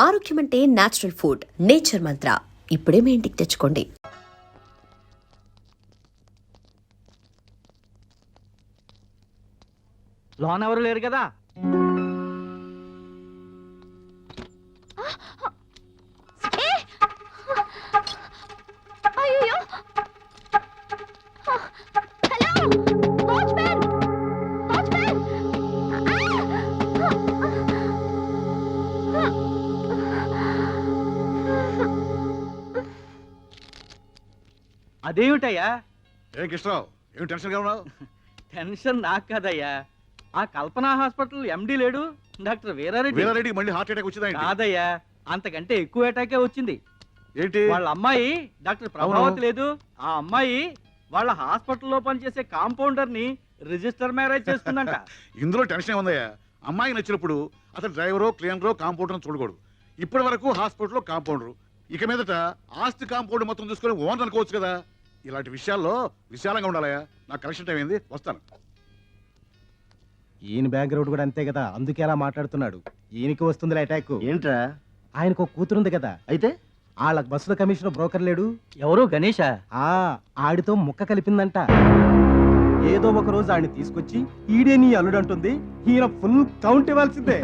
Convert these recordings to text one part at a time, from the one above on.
ఆరోగ్యం అంటే natural food. Nature మంత్ర ఇప్పుడే మీ ఇంటికి తెచ్చుకోండి. లోన్ ఎవరు లేరు కదా? అదేమిటయ్యా? ఏం కృష్ణరావు, ఏమి టెన్షన్గా ఉన్నావు? టెన్షన్ నాకు కదయ్యా, ఆ కల్పన హాస్పిటల్ ఎండి లేడు డాక్టర్ వీరారెడ్డి మళ్ళీ హార్ట్ అటాక్ వచ్చిందా? కాదయ్యా, అంతకంటే ఎక్కువ అటాకే వచ్చింది. ఏంటి? వాళ్ళ అమ్మాయి డాక్టర్ ప్రభావతి లేదు, ఆ అమ్మాయి వాళ్ళ హాస్పిటల్లో పనిచేసే కాంపౌండర్ ని రిజిస్టర్ మ్యారేజ్ చేసుకుందంట. ఇందులో టెన్షన్ ఏముందయ్యా? అమ్మాయి నచ్చినప్పుడు అతను డ్రైవరో క్లీనరో కాంపౌండర్ చూడకూడదు. ఇప్పటి వరకు హాస్పిటల్లో కాంపౌండరు, ఇక మీదట ఆస్తి కాంపౌండ్ మొత్తం చూసుకొని ఓనర్ అనుకోవచ్చు కదా. ఇలాంటి విషయాల్లో విశాలంగా ఉండాలయ్యా. నాకు కలెక్షన్ టైం అయింది, వస్తాను. ఈయన బ్యాక్గ్రౌండ్ కూడా అంతే కదా, అందుకే అలా మాట్లాడుతున్నాడు. ఈయనకి వస్తుంది అటాక్. ఏంట్రా? ఆయనకు ఒక కూతురుంది కదా, అయితే వాళ్ళ బస్సుల కమిషనర్ బ్రోకర్ లేడు ఎవరు? గణేషా? ఆడితో ముక్క కలిపిందంట. ఏదో ఒక రోజు ఆడిని తీసుకొచ్చి ఈడే నీ అల్లుడు అంటుంది. ఈయన ఫుల్ కౌంట్ ఇవ్వాల్సిందే.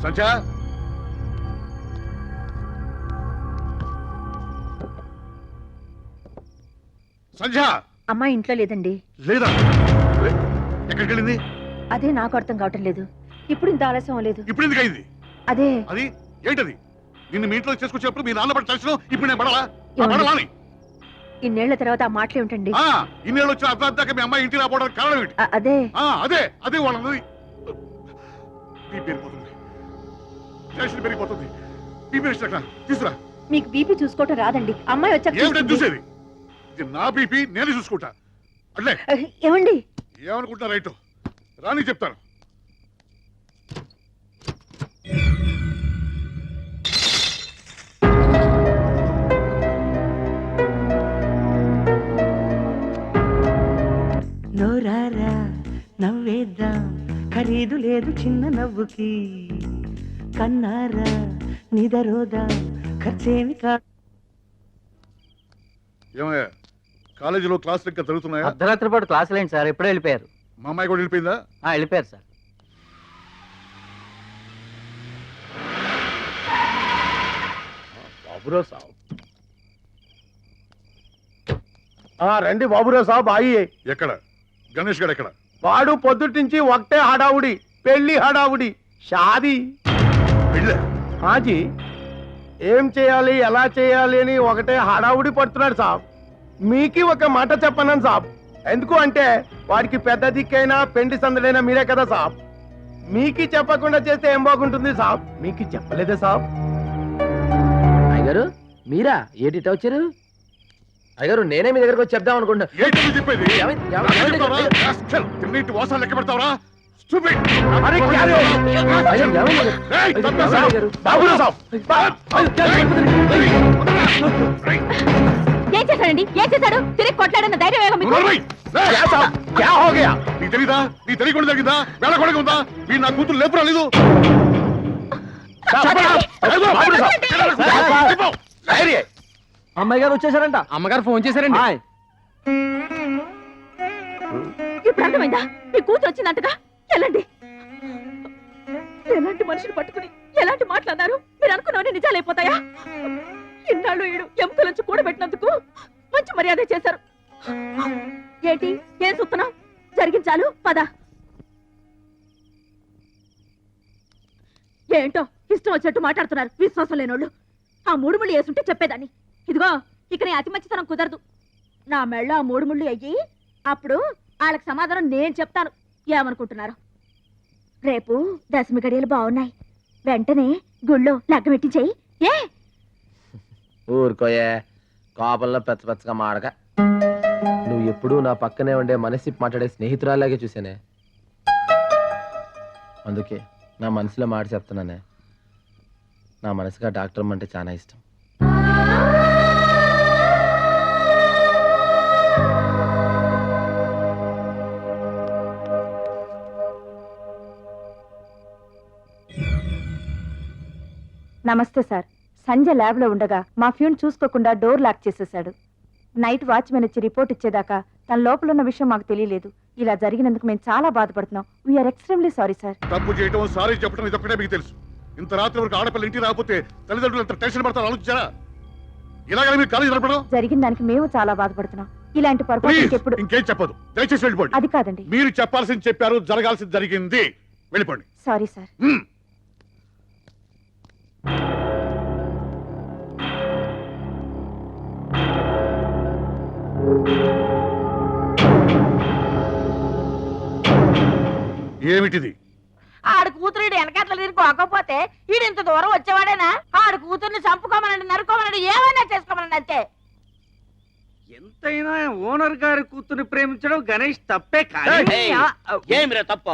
సంధ్య, సంధ్య అమ్మా ఇంట్లో లేదండి. లేదా? ఎక్కడికి వెళ్ళింది? అదే నాకు అర్థం కావటం లేదు. ఇప్పుడు ఇంత ఆలస్యం అవ్వలేదు. ఇప్పుడు ఎందుకు అయింది? అదే అది ఏంటది? నిన్ను మీ ఇంట్లో చేసుకొచ్చినప్పుడు మీ నాన్న పడి తెలిసిన ఇప్పుడు నేను పడాలా? ఏమండి? పడవాని ఇన్నేళ్ల తర్వాత ఆ మాటలు ఏమిటండి? ఇన్నేళ్ళు వచ్చిన అర్ధాంతాక మీ అమ్మాయి ఇంటికి రాపోవడానికి కారణం ఏంటి? అదే అదే అదే వాళ్ళది పెరిగిపోతుంది, టెన్షన్ పెరిగిపోతుంది. బీపీ తీసుకురా. మీకు బీపీ చూసుకోవటం రాదండి. అమ్మాయి ఏమిటని వచ్చాక చూసేది? ఇది నా బీపీ, నేను చూసుకుంటా. అట్లే ఏమండి? ఏమనుకుంటున్నా? రైట్ రాని చెప్తాను. నోరారా నవ్వేద్దాం, ఖరీదు లేదు చిన్న నవ్వుకి. కన్నారా నిదరోదా, ఖర్చేమి కాదు. ఏమయ్యా, కాలేజీలో క్లాసులు ఇంకా జరుగుతున్నాయా? అర్ధరాత్రి పాటు క్లాసులు ఏంటి సార్? ఎప్పుడే వెళ్ళిపోయారు. మా అమ్మాయి కూడా వెళ్ళిపోయిందా? వెళ్ళిపోయారు సార్. బాబురావు సాబ్, రండి బాబురావు సాబ్. అయ్యే ఎక్కడ? గణేష్ గారు ఎక్కడ? వాడు పొద్దుటి నుంచి ఒకటే హడావుడి, పెళ్లి హడావుడి, షాదీ. వెళ్ళే హాజీ, ఏం చేయాలి ఎలా చేయాలి అని ఒకటే హడావుడి పడుతున్నాడు సాబ్. మీకి ఒక మాట చెప్పన్నాను సాబ్. ఎందుకు అంటే వాడికి పెద్ద దిక్కైనా పెండి సందడైనా మీరే కదా సాబ్. మీకి చెప్పకుండా చేస్తే ఏం బాగుంటుంది సాబ్? మీకి చెప్పలేదే సాబ్. అయ్యగారు మీరా? ఏంటి వచ్చారు? అయ్యగారు నేనే మీ దగ్గరకు వచ్చి చెప్దాం అనుకుంటా. ఏంటి చెప్పేది? వాసాలు లెక్క పెడతావరా? ఏం చేశాడండి? ఏం చేశాడు? తిరిగి కొట్లాడన్న ధైర్యం నీ తెలీదా? నీ తెలియకుండా జరిగిందా? వెళ్ళకూడగా ఉందా? మీరు నా కూతురు లేపు రాలేదు. అమ్మాయి గారు వచ్చేసారంట. అమ్మగారు ఫోన్ చేశారండి. ఇప్పుడు అర్థమైందా? మీ కూతురు వచ్చిందంటగా. వెళ్ళండి. ఎలాంటి మనుషులు పట్టుకుని ఎలాంటి మాట్లాడారు? మీరు అనుకున్నవన్నీ నిజాలైపోతాయా? ఇన్నాళ్ళు ఈడు ఎముకల నుంచి కూడబెట్టినందుకు మంచి మర్యాద చేశారు. ఏంటి ఏం చూస్తున్నావు? జరిగించాలు పద. ఏంటో ఇష్టం వచ్చినట్టు మాట్లాడుతున్నారు విశ్వాసం లేనోళ్ళు. ఆ 3 ముళ్ళు వేసుంటే చెప్పేదాన్ని. ఇదిగో ఇక నీ అతి మంచితనం కుదరదు. నా మెళ్ళ ఆ 3 ముళ్ళు అయ్యి అప్పుడు వాళ్ళకి సమాధానం నేను చెప్తాను. ఏమనుకుంటున్నారు? రేపు దశమి గడియలు బాగున్నాయి. వెంటనే గుళ్ళో లగ్గం పెట్టించేయి. ఏ ఊరుకోయే, కోపంలో పెచ్చగా మాడక. నువ్వు ఎప్పుడూ నా పక్కనే ఉండే మనసి మాట్లాడే స్నేహితురాలాగే చూసానే. అందుకే నా మనసులో మాట చెప్తున్నానే. నా మనసుగా డాక్టర్ అంటే చాలా ఇష్టం. నమస్తే సార్. సంజయ్ ల్యాబ్లో ఉండగా మా ఫ్యూన్ చూసుకోకుండా డోర్ లాక్ చేసేశాడు. నైట్ వాచ్మెన్ వచ్చి రిపోర్ట్ ఇచ్చేదాకా తన లోపల ఉన్న విషయం మాకు తెలియలేదు. ఇలా జరిగినందుకు మేము చాలా బాధపడుతున్నాం. We're extremely sorry sir. తప్పు చేయటం సారీ చెప్పడం ఇదొక్కటే మీకు తెలుసు. ఇంత రాత్రి వరకు ఆడపిల్ల ఇంటికి రాకపోతే తల్లిదండ్రులు ఎంత టెన్షన్ పడతారు ఆలోచించారా? ఇలాగ మీరు కాలేజీ నడపడం జరిగిన దానికి మేము చాలా బాధపడుతున్నాం. ఇలాంటి పొరపాటు ప్లీజ్ ఇంకెప్పుడు. ఇంకేం చెప్పదు, దయచేసి వెళ్ళిపోండి. అది కాదండి. మీరు చెప్పాల్సింది చెప్పారు, జరగాల్సింది జరిగింది, వెళ్ళిపోండి. Sorry sir. హ్మ్. ఏమిటిది? ఆడు కూతురు వెనకాతల తిరిగిపోకపోతే ఈడు ఇంత దూరం వచ్చేవాడేనా? ఆడు కూతుర్ని చంపుకోమనండి, నరుకోమనండి, ఏమైనా చేసుకోమనండి అంతే. ఎంతైనా ఓనర్ గారి కూతుర్ని ప్రేమించడం గణేష్ తప్పే కానీ ఏమిరా తప్ప?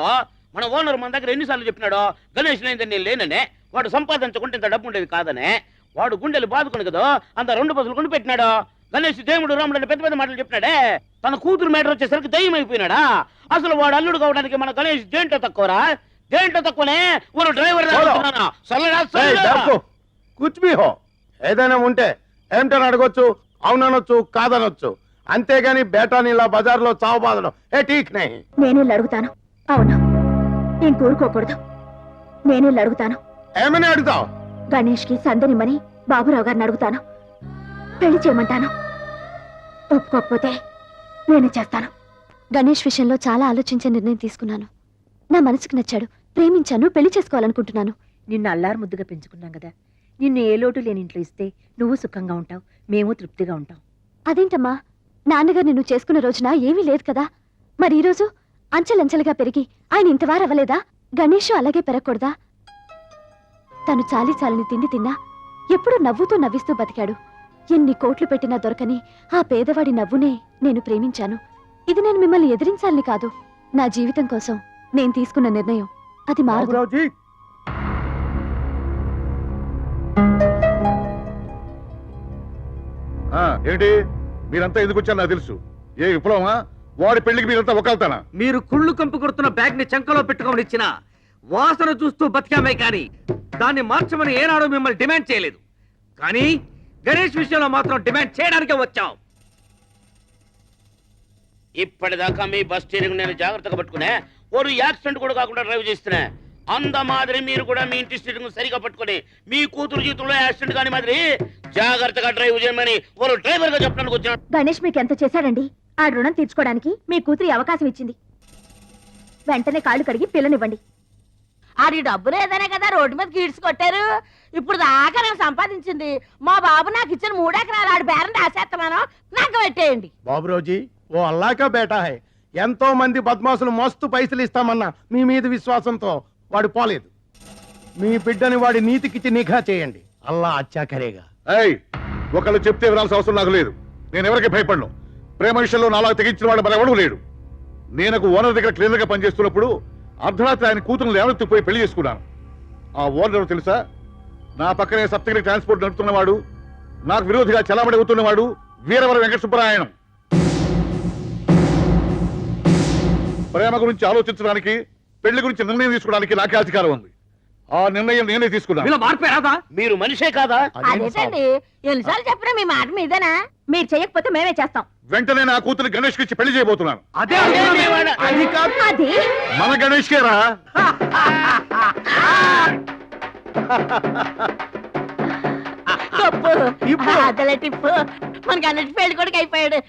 మన ఓనర్ మన దగ్గర ఎన్నిసార్లు చెప్పినాడో గణేష్ లేదని నేను లేననే, వాడు సంపాదించకుంటే ఇంత డబ్బు ఉండేది కాదనే. వాడు గుండెలు బాదుకుని కదా అంత 2 బస్సులు కొని పెట్టినాడు. గణేష్ దేవుడు రాముడు అని పెద్ద పెద్ద మాటలు చెప్పినాడే. తన కూతురు మేటర్ వచ్చేసరికి దయ్యం అయిపోయినాడా? అసలు వాడు అల్లుడు కావడానికి మన గణేష్ దేంట్లో తక్కువరా? దేంట్లో తక్కువనే? ఒక డ్రైవర్ కూర్చుమి హో. ఏదైనా ఉంటే ఏమిటని అడగొచ్చు, అవుననొచ్చు, కాదనొచ్చు. అంతేగాని బేటాని ఇలా బజార్లో చావు బాధడం ఏ ఠీక్ నహీ. నేనే అడుగుతాను. అవును, నేను కూరుకోకూడదు. నేనే అడుగుతాను. ఏమని అడుగుతావు? గణేష్ కి సందనిమ్మని బాబురావు గారిని అడుగుతాను. పెళ్లి చేయమంటాను. ఒప్పుకోకపోతే నేనే చేస్తాను. గణేష్ విషయంలో చాలా ఆలోచించే నిర్ణయం తీసుకున్నాను. నా మనసుకు నచ్చాడు, ప్రేమించాను, పెళ్లి చేసుకోవాలనుకుంటున్నాను. నిన్ను అల్లారు ముద్దుగా పెంచుకున్నాం కదా. నిన్ను ఏ లోటు లేని ఇంట్లో ఇస్తే నువ్వు సుఖంగా ఉంటావు, మేము తృప్తిగా ఉంటాం. అదేంటమ్మా, నాన్నగారు నిన్ను చేసుకున్న రోజున ఏమీ లేదు కదా. మరి ఈ రోజు అంచెలంచెలుగా పెరిగి ఆయన ఇంతవారు అవ్వలేదా? గణేష్ అలాగే పెరగకూడదా? తను చాలి చాలని తిండి తిన్నా ఎప్పుడూ నవ్వుతూ నవ్విస్తూ బతికాడు. ఎన్ని కోట్లు పెట్టినా దొరకని ఆ పేదవాడి నవ్వునే నేను ప్రేమించాను. ఇది నేను మిమ్మల్ని ఎదిరించాలని కాదు, నా జీవితం కోసం నేను తీసుకున్న నిర్ణయం. అది మారదు. బాబురావుజీ, ఏంటి మీరంతా ఎందుకు వచ్చారు నాకు తెలుసు. ఏ విప్లవమా? వాడి పెళ్లికి మీరంతా ఒకళ్తానా? మీరు కుళ్ళు కంపు కొడుతున్న బ్యాగ్ ని చంకలో పెట్టుకొని ఇచ్చిన వాసన చూస్తూ బతికామే కానీ దాన్ని మార్చమని ఏనాడు మిమ్మల్ని డిమాండ్ చేయలేదు. కానీ గణేష్ విషయంలో మాత్రం డిమాండ్ చేయడానికే వచ్చాం. ఇప్పటిదాకా మీ బస్ స్టీరింగ్ నేను జాగ్రత్తగా పట్టుకునే, ఓరు యాక్సిడెంట్ కూడా కాకుండా డ్రైవ్ చేస్తున్నా. అంద మాదిరి మీరు కూడా మీ ఇంటి స్టీరింగ్ సరిగా పట్టుకుని మీ కూతురు జీవితంలో యాక్సిడెంట్ కాని మాదిరి జాగ్రత్తగా డ్రైవ్ చేయమని ఓరు డ్రైవర్ గా చెప్పడానికి వచ్చిన. గణేష్ మీకు ఎంత చేశాడండి? ఆ రుణం తీర్చుకోవడానికి మీ కూతురి అవకాశం ఇచ్చింది. వెంటనే కాళ్ళు కడిగి పిల్లనివ్వండి. ఆడి డబ్బు లేదనే కదా రోడ్డు మీద గీడ్స్ కొట్టారు. ఇప్పుడు దాకా నేను సంపాదించింది మా బాబు నాకు ఇచ్చిన 3 ఎకరాలు ఆడి బేరం రాసేస్తున్నాను, నాకు పెట్టేయండి. బాబురావుజీ, ఓ అల్లాకా బేటా హై. ఎంతో మంది బద్మాసులు మస్తు పైసలు ఇస్తామన్నా మీ మీద విశ్వాసంతో వాడు పోలేదు. మీ బిడ్డని వాడి నీతికిచ్చి నిఘా చేయండి. అల్లా అచ్చా కరేగా. ఒకళ్ళు చెప్తే వినాల్సిన అవసరం నాకు లేదు. నేను ఎవరికి భయపడను. ప్రేమ విషయంలో నాలాగా తెగించిన వాడు మరెవడూ లేడు. నేను ఓనర్ దగ్గర క్లీనర్ గా పనిచేస్తున్నప్పుడు అర్ధరాత్రి ఆయన కూతురు లేవనెత్తిపోయి పెళ్లి చేసుకున్నాను. ఆ ఓనర్ ఎవరు తెలుసా? నా పక్కనే సప్తగిరి ట్రాన్స్పోర్ట్ నడుపుతున్నవాడు, నాకు విరోధిగా చలామణి అవుతున్నవాడు వీరవర వెంకట సుబ్బరాయణం. ప్రేమ గురించి ఆలోచించడానికి, పెళ్లి గురించి నిర్ణయం తీసుకోవడానికి నాకే అధికారం ఉంది. ఆ నిర్ణయం నేనే తీసుకున్నాను. మార్పే రాదా? మీరు మనిషే కాదా? అదేంటండి, ఎన్నిసార్లు చెప్పినా మీ మాట మీదేనా? మీరు చేయకపోతే మేమే చేస్తాం. వెంటనే నా కూతురు గణేష్ ఇచ్చి పెళ్లి చేయబోతున్నాను. అదే అది కాదు, అది మన గణేష్ కేరా? అదల టిప్పు మనకి అన్నట్టు పెళ్లి కొడుకు అయిపోయాడు.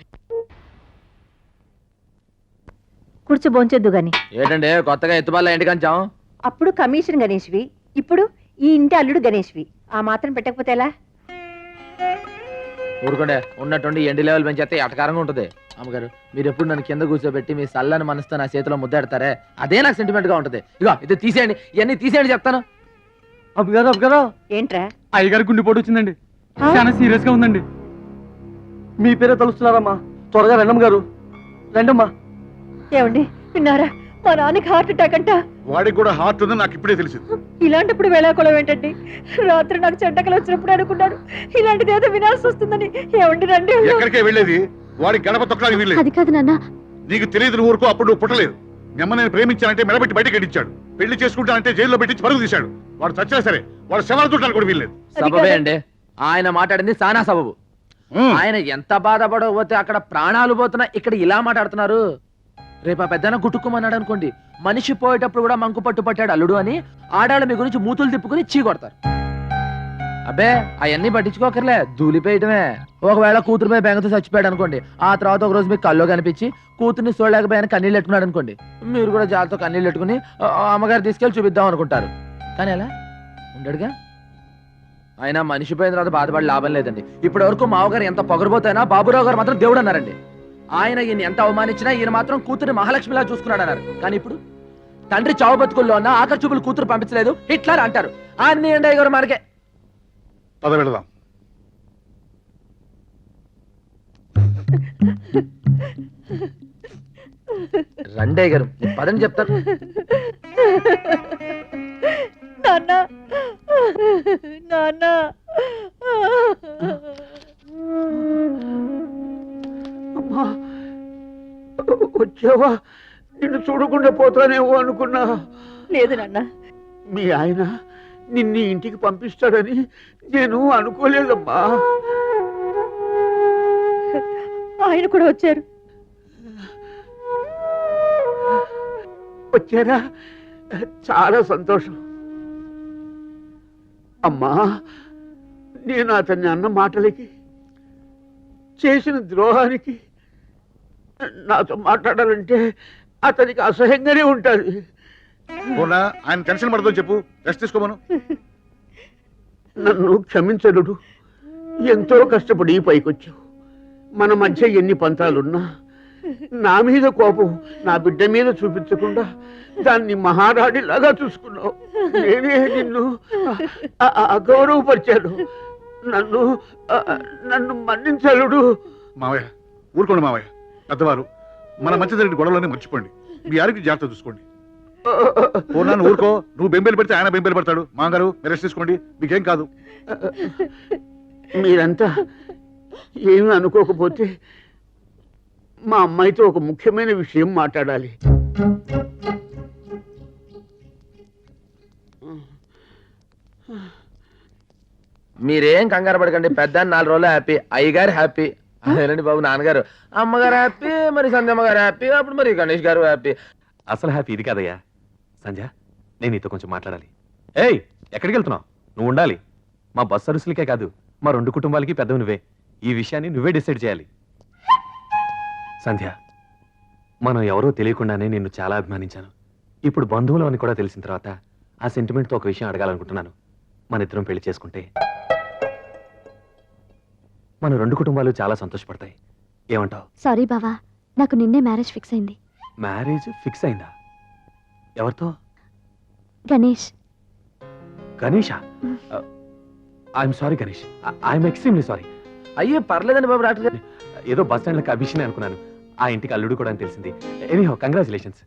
కూర్చో, భోంచొద్దు గాని. ఏంటంటే కొత్తగా ఎత్తుబాల ఇంటి కంచాం? అప్పుడు కమిషన్ గణేష్వి, ఇప్పుడు ఈ ఇంటి అల్లుడు గణేష్వి. ఆ మాత్రం పెట్టకపోతే ఎలా? ఊరుకోండే, ఉన్నట్టుండి ఎండి లెవెల్ పెంచేస్తే ఎటకారంగా ఉంటుంది. అమ్మగారు, మీరు ఎప్పుడు నన్ను కింద కూర్చోబెట్టి మీ సల్లని మనసుతో నా చేతిలో ముద్దాడతారే, అదే నాకు సెంటిమెంట్ గా ఉంటుంది. ఇగో ఇది తీసేయండి, ఇవన్నీ తీసేయండి చెప్తాను. అబ్బగారు ఏంట్రా? అయ్యగారి గుండెపోటు వచ్చిందండి, చాలా సీరియస్ గా ఉందండి. మీ పేరే తలుస్తున్నారమ్మా, త్వరగా రండమ్మ గారు, రండమ్మా. ఏమండి విన్నారా? మా నాన్నకి హార్ట్ అటాక్ అంట. వాడికి కూడా హార్ట్ ఉందని నాకు ఇప్పుడే తెలిసింది. ఇలాంటప్పుడు వేళాకోళం ఏంటండి? రాత్రి నాకు చెడ్డకలు వచ్చినప్పుడు అనుకున్నాడు ఇలాంటిది ఏదో వినాల్సి వస్తుందని. ఏమండి రండి. ఎక్కడికే వెళ్ళేది? వాడికి గడప తొక్కడానికి వీల్లేదు. అది కాదు నాన్న. నీకు తెలియదు ఊరుకో. అప్పుడు నువ్వు పుట్టలేదు. మీ అమ్మ నేను ప్రేమించానంటే మెడబెట్టి బయటకి ఎడించాడు. పెళ్లి చేసుకుంటానంటే జైల్లో పెట్టి పరుగు తీశాడు. వాడు చచ్చినా సరే వాడు శవాలు చూడడానికి కూడా వీల్లేదు. సబబే అండి, ఆయన మాట్లాడింది సానా సబబు. ఆయన ఎంత బాధపడకపోతే అక్కడ ప్రాణాలు పోతున్నా ఇక్కడ ఇలా మాట్లాడుతున్నారు. రేపు ఆ పెద్దన గుట్టుకోమన్నాడు అనుకోండి, మనిషి పోయేటప్పుడు కూడా మంకు పట్టు పట్టాడు అల్లుడు అని ఆడాళ్ళ మీ గురించి మూతులు తిప్పుకుని చీ కొడతారు. అబ్బే అవన్నీ పట్టించుకోకర్లే, దూలిపోయటమే. ఒకవేళ కూతురు మీద బెంగతో చచ్చిపోయాడు అనుకోండి, ఆ తర్వాత ఒక రోజు మీకు కల్లో కనిపించి కూతుర్ని చూడలేకపోయాను కన్నీళ్ళు పెట్టుకున్నాడు అనుకోండి, మీరు కూడా జాలతో కన్నీళ్ళు పెట్టుకుని అమ్మగారు తీసుకెళ్లి చూపిద్దాం అనుకుంటారు. కానీ ఎలా ఉండడుగా. ఆయన మనిషి పోయిన తర్వాత బాధపడి లాభం లేదండి. ఇప్పటి వరకు మావగారు ఎంత పొగరబోతైనా బాబురావు గారు మాత్రం దేవుడు అన్నారండి. ఆయన ఈయన ఎంత అవమానించినా ఈయన మాత్రం కూతురు మహాలక్ష్మిలా చూసుకున్నాడు అన్నారు. కానీ ఇప్పుడు తండ్రి చావు బతుకుల్లో ఉన్న ఆఖరి చూపులు కూతురు పంపించలేదు హిట్లర్ అంటారు. అన్ని ఎండయ్య గారు మనకే. పద వెళదాం. రండయ్య గారు పదని చెప్తారు. నాన్న నాన్న వచ్చావా? నిన్ను చూడకుండా పోతానేమో అనుకున్నా. లేదు నాన్న. మీ ఆయన నిన్ను ఇంటికి పంపిస్తాడని నేను అనుకోలేదమ్మా. ఆయన కూడా వచ్చారు. వచ్చారా? చాలా సంతోషం. అమ్మా, నేను అతన్ని అన్న మాటలకి చేసిన ద్రోహానికి నాతో మాట్లాడాలంటే అతనికి అసహ్యంగానే ఉంటుంది. పోనా ఆయన టెన్షన్ పడదని చెప్పు, రెస్ట్ తీసుకోమను. నన్ను క్షమించడు. ఎంతో కష్టపడి పైకొచ్చావు. మన మధ్య ఎన్ని పంతాలున్నా నా మీద కోపం నా బిడ్డ మీద చూపించకుండా దాన్ని మహారాణిలాగా చూసుకున్నావు. నేనే నిన్ను అగౌరవపరిచాను. నన్ను నన్ను మన్నించలుడు. మావయ్య ఊరుకోండి మావయ్య. పెద్దవారు మన మధ్య జరిగిన గొడవలన్నీ మర్చిపోండి. మీ ఆరోగ్యం జాగ్రత్త చూసుకోండి. పోనా ఊరుకో. నువ్వు బెంబేలు పెడితే ఆయన బెంబేలు పడతాడు. మామగారు మీరు రెస్ట్ తీసుకోండి, మీకేం కాదు. మీరంతా ఏమీ అనుకోకపోతే మా అమ్మాయితో ఒక ముఖ్యమైన విషయం మాట్లాడాలి. మీరేం కంగారు పడకండి. పెద్ద 4 రోజులు హ్యాపీ, అయ్యగారు హ్యాపీ. అదేనండి బాబు, నాన్నగారు అమ్మగారు హ్యాపీ, మరి సంధ్యమ్మ గారు హ్యాపీ, అప్పుడు మరి గణేష్ గారు హ్యాపీ. అసలు హ్యాపీ ఇది కాదయ్యా. సంధ్య, నేను నీతో కొంచెం మాట్లాడాలి. ఏయ్, ఎక్కడికి వెళ్తున్నావు? నువ్వు ఉండాలి. మా బస్ సర్వీసులకే కాదు, మా 2 కుటుంబాలకి పెద్దవి నువ్వే. ఈ విషయాన్ని నువ్వే డిసైడ్ చేయాలి. సంధ్య, మనం ఎవరో తెలియకుండానే నిన్ను చాలా అభిమానించాను. ఇప్పుడు బంధువులు అని కూడా తెలిసిన తర్వాత ఆ సెంటిమెంట్తో ఒక విషయం అడగాలనుకుంటున్నాను. మన ఇద్దరం పెళ్లి చేసుకుంటే మన 2 కుటుంబాలు చాలా సంతోషపడతాయి. ఏమంటావు? సారీ బావా, నాకు నిన్నే మ్యారేజ్ ఫిక్స్ అయింది. మ్యారేజ్ ఫిక్స్ అయిందా? ఎవరితో? Ganesh. Ganesha? I'm sorry Ganesh, I'm extremely sorry. అయ్యే పర్లేదండి బాబు, డాక్టర్ గారు. ఏదో బస్ స్టాండ్ లో అభిషేక్ అనుకున్నాను. ఆ ఇంటికి అల్లుడు కూడా అని తెలిసింది. Anyhow congratulations.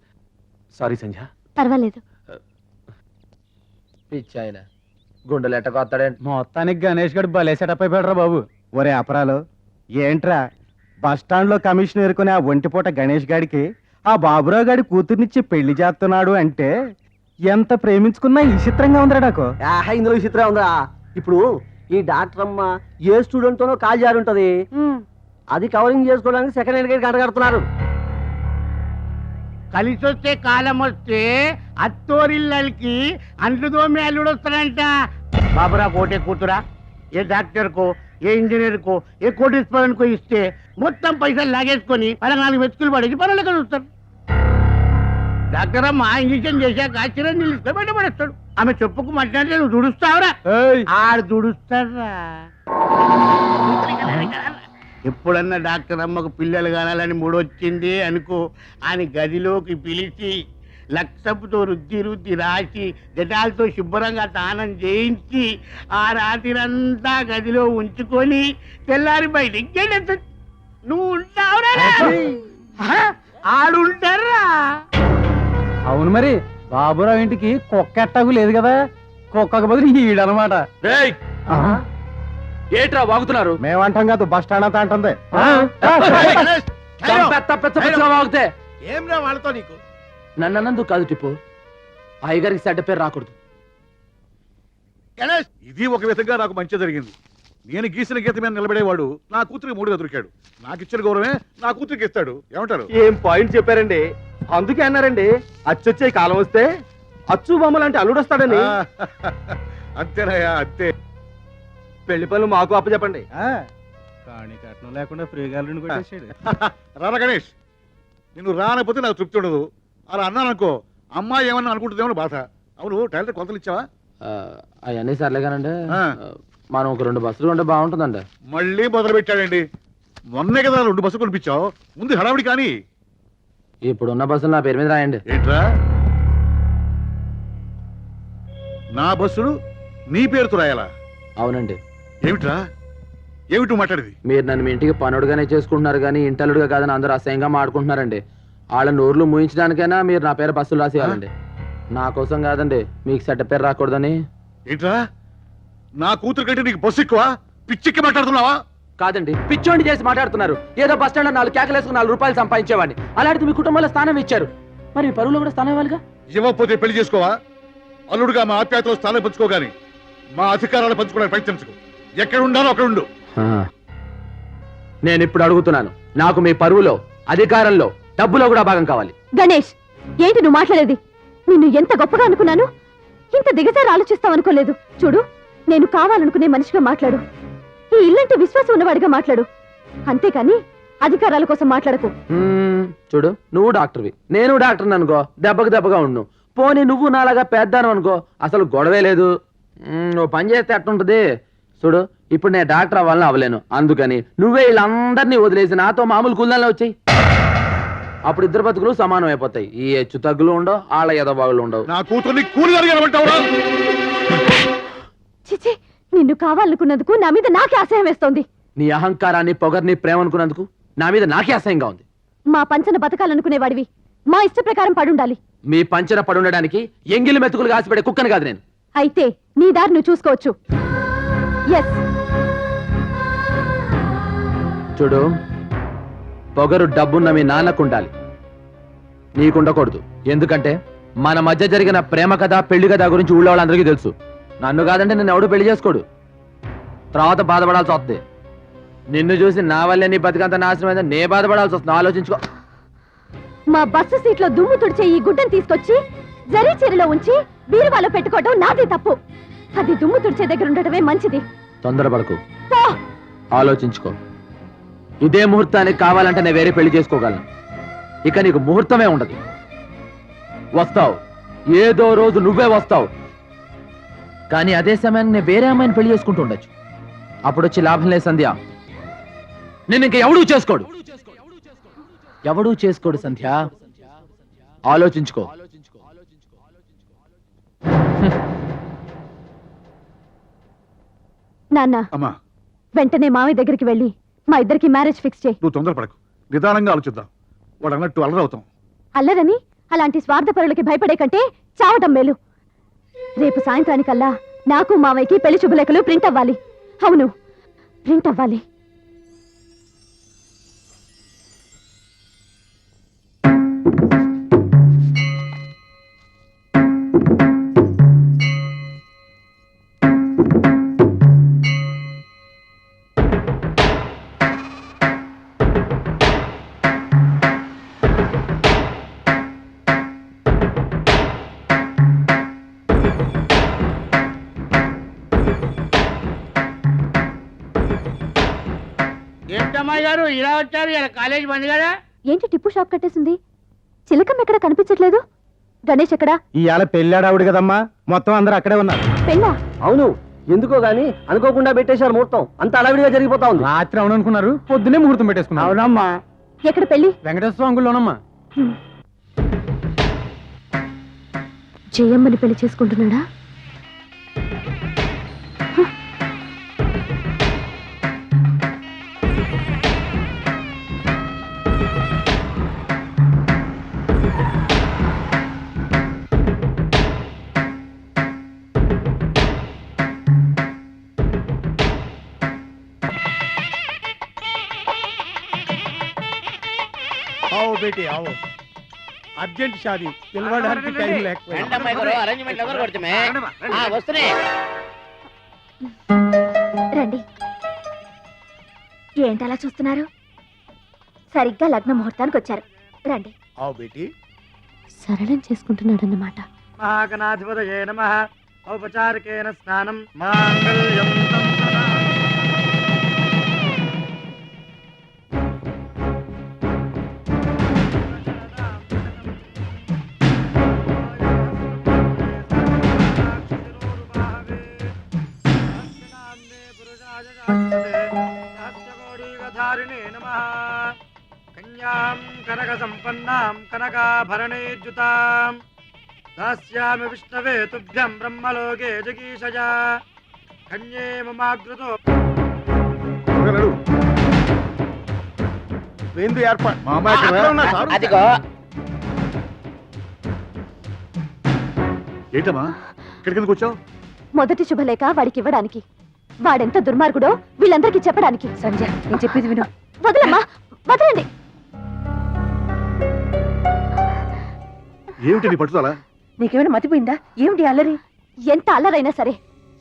సారీ సంధ్య. పర్వాలేదు. పిచ్చాయన గుండెలు ఎట్టకొస్తాడేంటి? మొత్తానికి గణేష్ గడు భలే సెటప్ అయిపోయాడు బాబు. ఒరే అపరాలు, ఏంట్రా బస్ స్టాండ్ లో కమిషన్ ఎరుకునే ఆ ఒంటిపూట గణేష్ గాడికి ఆ బాబురావు గాడి కూతుర్నిచ్చి పెళ్లి చేస్తున్నాడు అంటే ఎంత ప్రేమించుకున్నా ఈ చిత్రంగా ఉందిరా నాకు. ఇందులో విచిత్రం ఉందా? ఇప్పుడు ఈ డాక్టర్ అమ్మ ఏ స్టూడెంట్ తోనో కాల్ జారి ఉంటది, అది కవరింగ్ చేసుకోవడానికి సెకండ్ హ్యాండ్ గేట్ కడగడుతున్నారు. కలిసి వచ్చే కాలం వస్తే అత్తోరిల్లకి అంట్లు దోమి అల్లుడు వస్తాడంట. బాబురా కోటే కూతురా ఏ డాక్టర్ కో, ఏ ఇంజనీర్ కో, ఏ కోటీశ్వరన్కో ఇస్తే మొత్తం పైసలు లాగేసుకొని 14 వెతుకులు పడేసి పనులు చూస్తారు. డాక్టర్ అమ్మ ఇంజక్షన్ చేశాక చిరంజీవి ఇస్తే బయటపడేస్తాడు. ఆమె చెప్పుకు మాట్లాడితే నువ్వు దుడుస్తావురా? ఆడు దుడుస్తారా? ఎప్పుడన్నా డాక్టర్ అమ్మకు పిల్లలు కానాలని మూడొచ్చింది అనుకో, ఆయన గదిలోకి పిలిచి లక్షపుతో రుద్ది రాసి జటాలతో శుభ్రంగా స్నానం చేయించి ఆ రాత్రిరంతా గదిలో ఉంచుకొని తెల్లారి బయటికి వెళ్ళేస్తాడు. నువ్వు ఉంటావురా? ఆడుంటారా? అవును మరి బాబురావు ఇంటికి కుక్క ఎట్టాగు లేదు కదా, కుక్కకు బదులు ఈడనమాట. రేయ్ ఏట్రా వాగుతున్నారు? మేమంటాం కాదు, బస్ స్టాండ్ అంతా అంటుంది. వాగితే ఏం రా వాళ్ళతో నీకు? నన్ను అన్నందుకు కాదు టిప్పు, అయ్యగారికి చెడ్డ పేరు రాకూడదు. గణేష్, ఇది ఒక విధంగా నాకు మంచి జరిగింది. నేను గీసిన గీత మీద నిలబడేవాడు నా కూతురికి మూడుగా దొరికాడు. నాకు ఇచ్చిన గౌరవమే నా కూతురికి ఇస్తాడు. ఏమంటారు? ఏం పాయింట్ చెప్పారండి. అందుకే అన్నారండి అచ్చొచ్చే కాలం వస్తే అచ్చు బొమ్మ లాంటి అల్లుడు వస్తాడని. అంతేనయ్యా, అంతే. పెళ్లి పనులు మాకు అప్పచెప్పండి. కానీ కట్నం లేకుండా ఫ్రీగా కొట్టేసాడు. రారా గణేష్, నిన్ను రానకపోతే నాకు తృప్తి ఉండదు. అలా అన్నాననుకో అమ్మాయి ఏమన్నా అనుకుంటుందేమో బాధ. అవును, టైలర్ కొలతలు ఇచ్చావా? అవన్నీ సర్లేగానండి, ఆ. మనం ఒక 2 బస్సులు ఉంటే బాగుంటుందండి. మళ్ళీ మొదలు పెట్టాడండి. మొన్నే కదా 2 బస్సులు కొనిపించావు, ముందు హడావిడి కానీ. ఇప్పుడున్న బస్సులు నా పేరు మీద రాయండి. ఏంట్రా, నా బస్సులు నీ పేరుతో రాయాలా? అవునండి. ఏమిట్రా, ఏమిటి మాట్లాడేది? మీరు నన్ను మీ ఇంటికి పనుడుగానే చేసుకుంటున్నారు కానీ ఇంటలుడుగా కాదని అందరూ అసహ్యంగా మాడుకుంటున్నారండి. వాళ్ళ నోర్లు మూయించడానికైనా మీరు నా పేరు బస్సులు రాసేయాలండి. నా కోసం కాదండి, మీకు చెడ్డ పేరు రాకూడదని. ఏంట్రా, నా కూతురు కంటే నీకు బస్సు ఎక్కువ? పిచ్చిక్కి మాట్లాడుతున్నావా? కాదండి, పిచ్చోండి చేసి మాట్లాడుతున్నారు. ఏదో బస్ స్టాండ్ లో 4 కేకలేసుకుని 4 రూపాయలు సంపాదించేవాడిని. అలాంటిది మీ కుటుంబంలో స్థానం ఇచ్చారు, మరి మీ పరువులో కూడా స్థానం ఇవ్వాలిగా. ఇవ్వకపోతే పెళ్లి చేసుకోవా? అల్లుడుగా మా ఆప్యాయతలో స్థానం పంచుకోగాని మా అధికారాలు పంచుకోవడానికి ప్రయత్నించుకో. ఎక్కడ ఉండాలో అక్కడ ఉండు. నేను ఇప్పుడు అడుగుతున్నాను, నాకు మీ పరువులో, అధికారంలో, డబ్బులో కూడా భాగం కావాలి. గణేష్, ఏంటి నువ్వు మాట్లాడేది? నిన్ను ఎంత గొప్పగా అనుకున్నాను, ఇంత దిగజారి ఆలోచిస్తావనుకోలేదు. చూడు, నేను కావాలనుకునే మనిషిగా మాట్లాడు, ఈ ఇల్లంటే విశ్వాసం ఉన్నవాడిగా మాట్లాడు, అంతేకాని అధికారాల కోసం మాట్లాడకు. చూడు, నువ్వు డాక్టర్వి, నేను డాక్టర్ని అనుకో, దెబ్బకు దెబ్బగా ఉండు. పోనీ నువ్వు నాలాగా పెద్దాను అనుకో, అసలు గొడవే లేదు. నువ్వు పని చేస్తే ఎట్టుంటది? చూడు, ఇప్పుడు నేను డాక్టర్ అవ్వాలని అవ్వలేను, అందుకని నువ్వే వీళ్ళందరినీ వదిలేసి నాతో మామూలు కూలీలో వచ్చాయి. అప్పుడు ఇద్దరు బతుకులు సమానం అయిపోతాయి. ఈ హెచ్చు తగ్గులు ఉండవు, వాళ్ళ ఎదబాగులు ఉండవు. నా కూతుర్ని కూలిదానిగా చిచి, నిన్ను కావాలనుకున్నందుకు నా మీద నాకే అసహ్యం వేస్తోంది. నీ అహంకారాన్ని, పొగర్ని, ప్రేమ అనుకున్నందుకు నా మీద నాకే అసహ్యంగా ఉంది. మా పంచన బతకాలనుకునేవాడివి, మా ఇష్ట ప్రకారం పడుండాలి. మీ పంచన పడుండడానికి ఎంగిలి మెతుకులు కాసిపెడే కుక్కను కాదు నేను. అయితే నీ దారి నువ్వు చూసుకోవచ్చు. ఎస్, చూడు, పొగరు డబ్బున్న మీ నాన్నకు ఉండాలి, నీకుండకూడదు. ఎందుకంటే మన మధ్య జరిగిన ప్రేమ కథ, పెళ్లి కథ గురించి ఊళ్ళో వాళ్ళందరికీ తెలుసు. నన్ను కాదంటే నిన్ను ఎవడు పెళ్లి చేసుకోడు, తర్వాత బాధపడాల్సి వస్తుంది. నిన్ను చూసి నా వల్లే నీ బతికంత నాశనం అయితే నే బాధపడాల్సి వస్తుంది. ఆలోచించుకో. మా బస్సు సీట్లో దుమ్ము తుడిచే ఈ గుడ్డను తీసుకొచ్చి జరీ చీరలో ఉంచి బీరువాలో పెట్టుకోవడం నాదే తప్పు. అది దుమ్ము తుడిచే దగ్గర ఉండటమే మంచిది. తొందరపడకు, పో. ఆలోచించుకో. ఇదే ముహూర్తానికి కావాలంటే నేను వేరే పెళ్లి చేసుకోగలను. ఇక నీకు ముహూర్తమే ఉండదు. వస్తావు, ఏదో రోజు నువ్వే వస్తావు, కానీ అదే సమయాన్ని నేను వేరే అమ్మాయిని పెళ్లి చేసుకుంటూ ఉండొచ్చు. అప్పుడు వచ్చి లాభం లేదు సంధ్య, నేను ఇంక ఎవడూ చేసుకోడు, ఎవడూ చేసుకోడు సంధ్య. ఆలోచించుకో. నాన్న, అమ్మా, వెంటనే మావయ్య దగ్గరికి వెళ్ళి మా ఇద్దరికి మ్యారేజ్ ఫిక్స్ చేయి. నువ్వు తొందరపడకు, నిదానంగా ఆలోచిద్దాం. వాడు అన్నట్టు అల్లరవుతాం. అల్లరని అలాంటి స్వార్థపరులకి భయపడే కంటే చావటం మేలు. రేపు సాయంత్రానికల్లా నాకు మావయ్యకి పెళ్లి శుభలేఖలు ప్రింట్ అవ్వాలి. అవును, ప్రింట్ అవ్వాలి. ఏంటమ్మాయి గారు ఇలా వచ్చారు? ఇలా కాలేజ్ బంద్ కదా? ఏంటి టిప్పు షాప్ కట్టేసింది? చిలకం ఎక్కడ కనిపించట్లేదు. గణేష్ ఎక్కడా? ఇవాళ పెళ్ళాడావుడు కదమ్మా, మొత్తం అందరు అక్కడే ఉన్నారు. పెళ్ళా? అవును, ఎందుకో గాని అనుకోకుండా పెట్టేశారు ముహూర్తం. అంత అలవిడిగా జరిగిపోతా ఉంది. రాత్రి అవుననుకున్నారు, పొద్దునే ముహూర్తం పెట్టేసుకున్నారు. అవునమ్మా, ఎక్కడ పెళ్లి? వెంకటేశ్వర అంగుల్లోనమ్మా. జయమ్మని పెళ్లి చేసుకుంటున్నాడా? బేటీ ఆవో అర్జెంట్ షాదీ పిలవడానికి టైం లేకపోయింది. రండి అమ్మాయి గారు, అరేంజ్మెంట్ ఎవరు కొడుతుమే వస్తున్నాయి. రండి. ఏంటి అలా చూస్తున్నారు? సరిగ్గా లగ్న ముహూర్తానికి వచ్చారు. రండి. ఆవు బేటీ. సరళం చేసుకుంటున్నాడన్నమాట. మహాగణాధిపతయే నమః. ఔపచారికేన స్నానం మాంగళ్యం తంతునా. కన్యాం కనక సంపన్నాం కనకాభరణేర్జుతాం దాస్యామి విష్ణవే తుభ్యం బ్రహ్మలోకే జగీషజా కన్యే మమాగ్రతో. విందు ఏర్పాటు. మా అమ్మాయి ఎక్కడ? అక్కడ ఉన్నా సార్. అదిగో ఏంటమ్మా ఇక్కడికి ఎందుకు వచ్చావు? మొదటి శుభలేఖ వాడికి ఇవ్వడానికి. వాడెంత దుర్మార్గుడో వీళ్ళందరికీ చెప్పడానికి. సంజయ్ నేను చెప్పేది విను. వదలమ్మా, వదలండి. ఏమిటి నీ పట్టుదల? నీకేమైనా మతిపోయిందా? ఏమిటి అల్లరి? ఎంత అల్లరైనా సరే,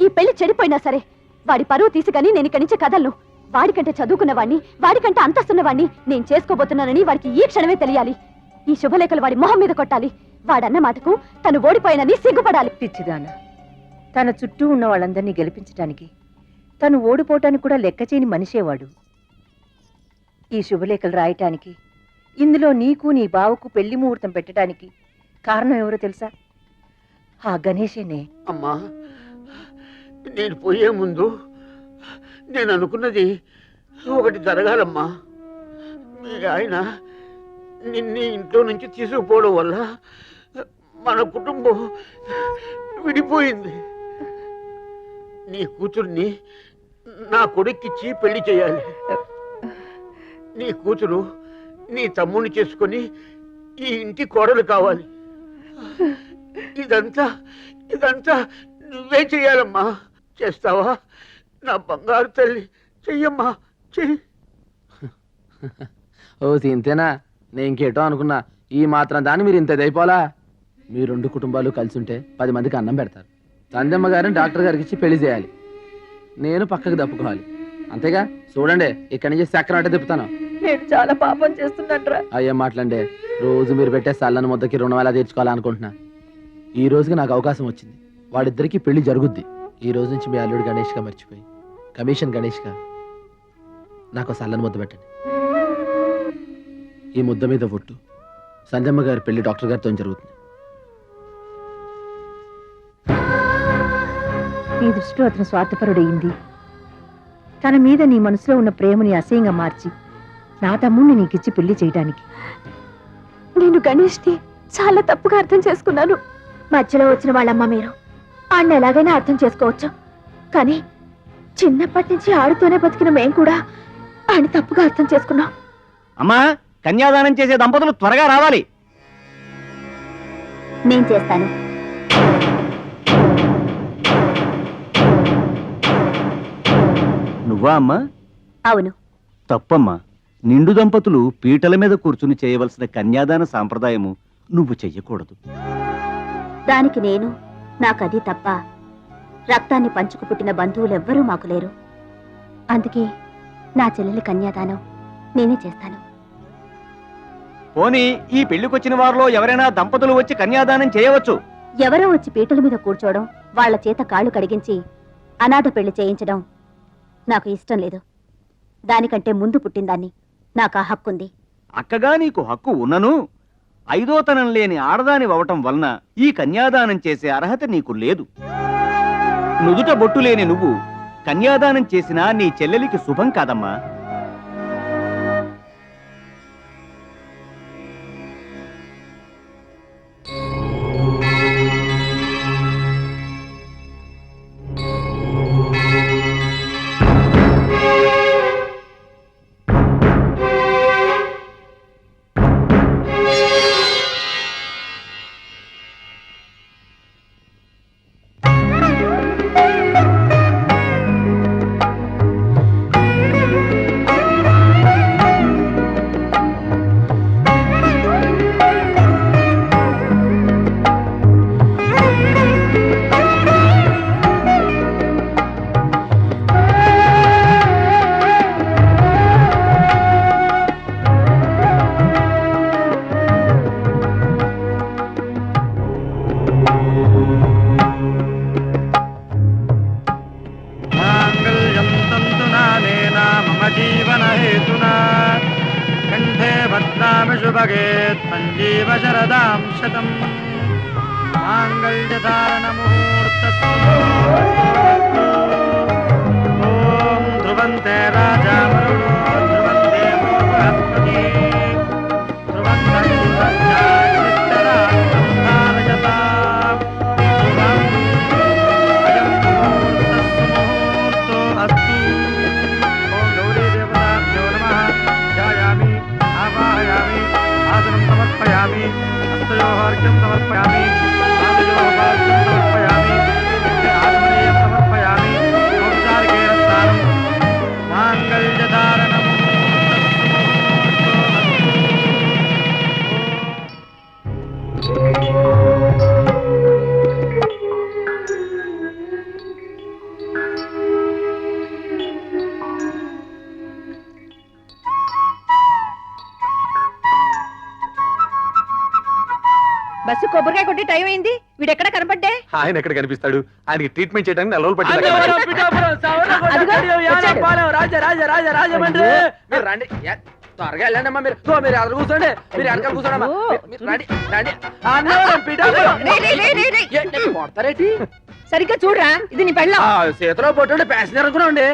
ఈ పెళ్లి చెడిపోయినా సరే, వాడి పరువు తీసుకని నేను ఇక్కడి నుంచి కదలను. వాడికంటే చదువుకున్నవాణ్ణి, వాడికంటే అంతస్తున్నవాణ్ణి నేను చేసుకోబోతున్నానని వాడికి ఈ క్షణమే తెలియాలి. ఈ శుభలేఖలు వాడి మొహం మీద కొట్టాలి. వాడన్న మాటకు తను ఓడిపోయినని సిగ్గుపడాలి. పిచ్చిదానా, తన చుట్టూ ఉన్న వాళ్ళందరినీ గెలిపించటానికి తను ఓడిపోవటానికి కూడా లెక్క చేయని మనిషేవాడు. ఈ శుభలేఖలు రాయటానికి, ఇందులో నీకు నీ బావకు పెళ్లి ముహూర్తం పెట్టడానికి కారణం ఎవరో తెలుసా? ఆ గణేశేనే. అమ్మా, నేను పోయే ముందు నేను అనుకున్నది ఒకటి జరగాలమ్మా. మీ ఆయన నిన్ను ఇంట్లో నుంచి తీసుకుపోవడం వల్ల మన కుటుంబం విడిపోయింది. నీ కూతుర్ని నా కొడుక్కిచ్చి పెళ్లి చేయాలి. నీ కూతురు నీ తమ్ముని చేసుకొని ఈ ఇంటి కోడలు కావాలి. ఇదంతా ఇదంతా నువ్వే చెయ్యాలమ్మా. చేస్తావా నా బంగారు తల్లి? చెయ్యమ్మా, చెయ్యి. ఓ ఇంతేనా? నేను ఇంకేటో అనుకున్నా. ఈ మాత్రం దాన్ని మీరు ఇంత దైపోలా? మీ రెండు కుటుంబాలు కలిసి ఉంటే 10 మందికి అన్నం పెడతారు. సందమ్మ గారిని డాక్టర్ గారికి ఇచ్చి పెళ్లి చేయాలి. నేను పక్కకు తప్పుకోవాలి. అంతేగా? చూడండి, ఇక్కడి నుంచి చక్రం అంటే తిప్పుతాను. నేను చాలా పాపం చేస్తున్నట్రా. అయ్యే మాట్లాడండి. రోజు మీరు పెట్టే సల్లని ముద్దకి రుణం ఎలా తీర్చుకోవాలనుకుంటున్నా. ఈ రోజుకి నాకు అవకాశం వచ్చింది. వాడిద్దరికి పెళ్లి జరుగుద్ది. ఈ రోజు నుంచి మీ అల్లుడు గణేష్గా మర్చిపోయి కమిషన్ గణేష్గా నాకు సల్లని ముద్ద పెట్టండి. ఈ ముద్ద మీద ఒట్టు. సంజమ్మ గారి పెళ్లి డాక్టర్ గారితో జరుగుతుంది. నీ దృష్టిలో అతను స్వార్థపరుడయింది. తన మీద నీ మనసులో ఉన్న ప్రేమని అసహ్యంగా మార్చి నా తమ్ముడిని నీకిచ్చి పెళ్లి చేయడానికి. నేను గణేష్ని చాలా తప్పుగా అర్థం చేసుకున్నాను. మధ్యలో వచ్చిన వాళ్ళమ్మ మీరు. ఆడిని ఎలాగైనా అర్థం చేసుకోవచ్చు, కానీ చిన్నప్పటి నుంచి ఆడుతూనే బతికిన మేం కూడా ఆయన తప్పుగా అర్థం చేసుకున్నాం. అమ్మా, కన్యాదానం చేసే దంపతులు త్వరగా రావాలి. నేను చేస్తాను. నువ్వా అమ్మా? అవును. తప్పమ్మా. నిండు దంపతులు పీటల మీద కూర్చుని చేయవలసిన కన్యాదాన సాంప్రదాయము నువ్వు చెయ్యకూడదు. దానికి నేను, నాకది తప్ప రక్తాన్ని పంచుకు పుట్టిన బంధువులెవ్వరూ మాకు లేరు. అందుకే నా చెల్లెలి కన్యాదానం నేనే చేస్తాను. పోనీ ఈ పెళ్లికొచ్చిన వారిలో ఎవరైనా దంపతులు వచ్చి కన్యాదానం చేయవచ్చు. ఎవరో వచ్చి పీటల మీద కూర్చోవడం, వాళ్ల చేత కాళ్ళు కడిగించి అనాథ పెళ్లి చేయించడం నాకు ఇష్టం లేదు. దానికంటే ముందు పుట్టిందాన్ని నాకు ఆ హక్కుంది. అక్కగా నీకు హక్కు ఉన్నను, ఐదోతనం లేని ఆడదాని అవటం వలన ఈ కన్యాదానం చేసే అర్హత నీకు లేదు. నుదుట బొట్టు లేని నువ్వు కన్యాదానం చేసినా నీ చెల్లెలికి శుభం కాదమ్మా. जीवनहेतुना कण्ठे भद्रामि शुभगे सञ्जीव शरदां शतम् माङ्गल्यधारणमुहूर्तस्तु ॐ ध्रुवन्ते राजा वरुणो ध्रुवन्ते बृहस्पति समर्पयामि हस्तयोः अर्घ्यं समर्पयामि पादयोः पाद्यं समर्पयामि आत्मनेयं समर्पयामि औपचारिकेन स्नानं माङ्गल्यधारणम् బస్సు కొబ్బరికాయ కొట్టి టైం అయింది వీడెక్కడ కనపడ్డే ఆయన ఎక్కడ కనిపిస్తాడు? ఆయనకి ట్రీట్మెంట్ చేయడానికి 4 రోజులు పట్టింది. అన్నవరం, పిఠాపురం, సవర్ణకోట, అదిగో, కడియం, యానం, వచ్చాడు. పాలెం, రాజమండ్రి. మీరు రండి. త్వరగా వెళ్ళండి అమ్మా. మీరు ఎదురు కూర్చోండి. మీరు వెనకాల కూర్చోండి అమ్మా. మీరు రండి. అన్నవరం, పిఠాపురం. కొడతారేటి? సరిగ్గా చూడరా ఇది నీ పెళ్ళం చేతిలో పొట్టు ప్యాసింజర్ అనుకున్నాండి.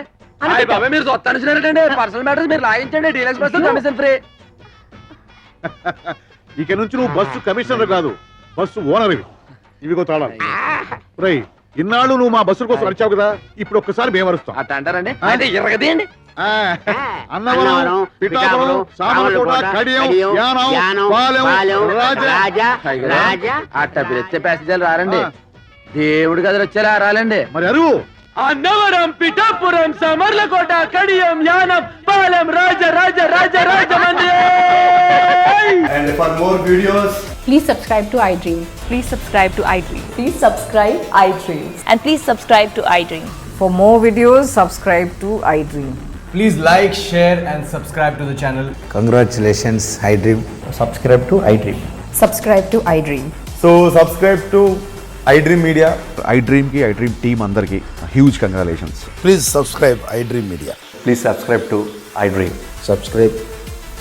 బాబా మీరు చూస్తానండి. పర్సనల్ మ్యాటర్స్ మీరు లాగించండి. Deal express commission free. ఇక నుంచి నువ్వు బస్సు కమిషనర్ కాదు, బస్సు ఓనర్. ఇవిగో తాళాలు. రై, ఇన్నాళ్ళు నువ్వు మా బస్సుల కోసం నడిచావు కదా, ఇప్పుడు ఒక్కసారి మేము అరుస్తాం. అట్ట అంటారండి. అంటే ఇరగదేయండి. అన్నవరం, పిఠాపురం, సామర్లకోట, కడియం, యానం, పాలెం, రాజా. అట్ట పిలిస్తే ప్యాసింజర్లు రారండి. దేవుడి గదిలో వచ్చేలా రాలండి. మరి అరువు. Annavaram, Pithapuram, Samarlakota, Kadiyam, Yanam, Palem, Rajahmundry. And for more videos, Please subscribe to iDream. Please subscribe to iDream. Please subscribe iDream. And please subscribe to iDream. For more videos, subscribe to iDream. please like, share and subscribe to the channel. Congratulations, iDream. Subscribe to iDream. Subscribe to iDream. So subscribe to iDream Media. iDream కి iDream team అందరికి huge congratulations. Please subscribe iDream Media. Please subscribe to iDream. Subscribe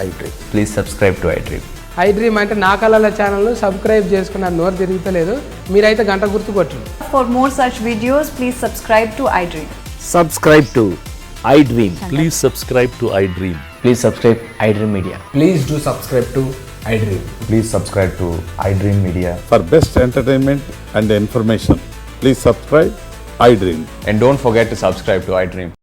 iDream. Please subscribe to iDream. iDream అంటే నా కళల channel subscribe చేసుకున్న నోరు తిరుగుతలేదు. మీరైతే గంట గుర్తు కొట్టండి. For more such videos, please subscribe to iDream. Subscribe to iDream. Please subscribe to iDream. Please subscribe iDream Media. Please do subscribe to iDream. Please subscribe to iDream Media. For best entertainment and information, please subscribe iDream. And don't forget to subscribe to iDream.